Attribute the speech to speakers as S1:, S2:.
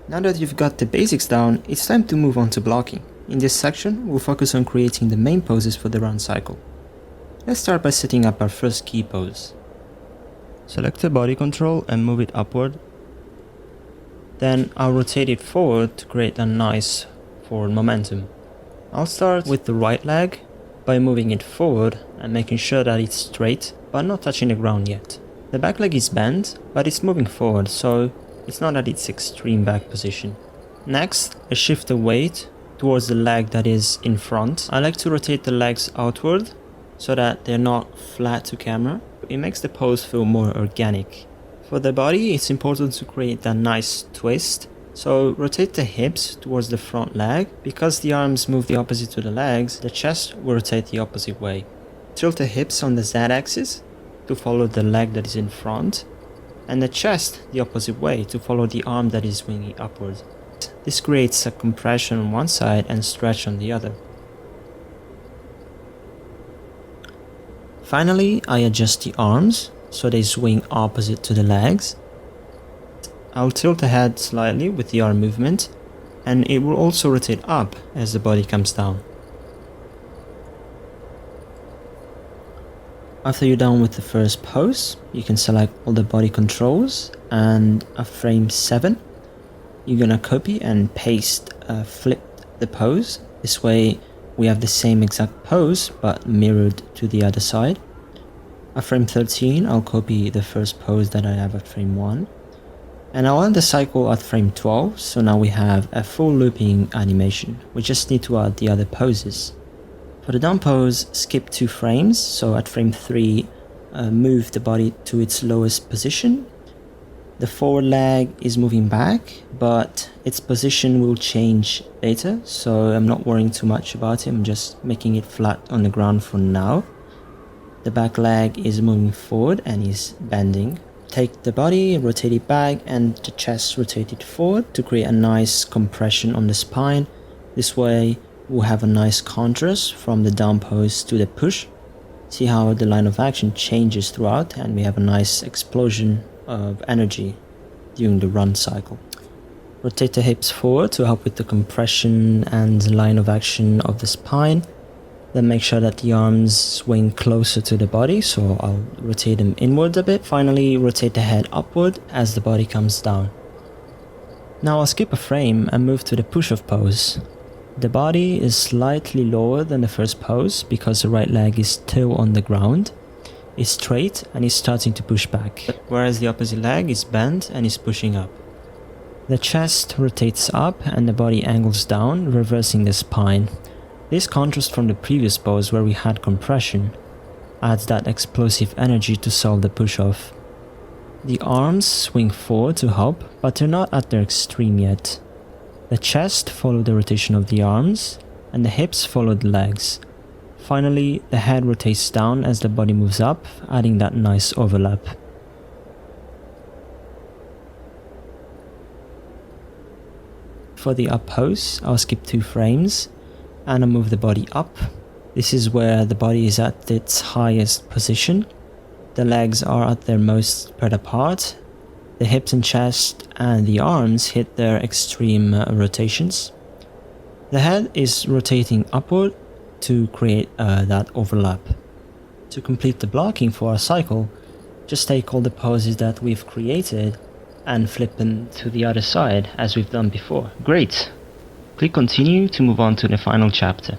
S1: Now that you've got the basics down, it's time to move on to blocking. In this section, we'll focus on creating the main poses for the run cycle. Let's start by setting up our first key pose. Select the body control and move it upward. Then I'll rotate it forward to create a nice forward momentum. I'll start with the right leg by moving it forward and making sure that it's straight but not touching the ground yet. The back leg is bent, but it's moving forward, so it's not at its extreme back position. Next, I shift the weight towards the leg that is in front. I like to rotate the legs outward so that they're not flat to camera. It makes the pose feel more organic. For the body, it's important to create that nice twist. So rotate the hips towards the front leg. Because the arms move the opposite to the legs, the chest will rotate the opposite way. Tilt the hips on the Z-axis to follow the leg that is in front, and the chest the opposite way to follow the arm that is swinging upwards. This creates a compression on one side and stretch on the other. Finally, I adjust the arms so they swing opposite to the legs. I'll tilt the head slightly with the arm movement, and it will also rotate up as the body comes down. After you're done with the first pose, you can select all the body controls and at frame 7, you're gonna copy and paste flip the pose. This way we have the same exact pose but mirrored to the other side. At frame 13, I'll copy the first pose that I have at frame 1. And I'll end the cycle at frame 12, so now we have a full looping animation. We just need to add the other poses. For the down pose, skip 2 frames, so at frame 3, move the body to its lowest position. The forward leg is moving back, but its position will change later, so I'm not worrying too much about it, I'm just making it flat on the ground for now. The back leg is moving forward and is bending. Take the body, rotate it back, and the chest rotate it forward to create a nice compression on the spine. This way we'll have a nice contrast from the down pose to the push. See how the line of action changes throughout, and we have a nice explosion of energy during the run cycle. Rotate the hips forward to help with the compression and line of action of the spine. Then make sure that the arms swing closer to the body, so I'll rotate them inward a bit. Finally, rotate the head upward as the body comes down. Now I'll skip a frame and move to the push-off pose. The body is slightly lower than the first pose because the right leg is still on the ground. It's straight and is starting to push back, whereas the opposite leg is bent and is pushing up. The chest rotates up and the body angles down, reversing the spine. This contrast from the previous pose where we had compression adds that explosive energy to solve the push-off. The arms swing forward to help, but they're not at their extreme yet. The chest follows the rotation of the arms, and the hips follow the legs. Finally, the head rotates down as the body moves up, adding that nice overlap. For the up pose, I'll skip 2 frames, and I'll move the body up. This is where the body is at its highest position. The legs are at their most spread apart. The hips and chest and the arms hit their extreme rotations. The head is rotating upward to create that overlap. To complete the blocking for our cycle, just take all the poses that we've created and flip them to the other side as we've done before. Great! Click continue to move on to the final chapter.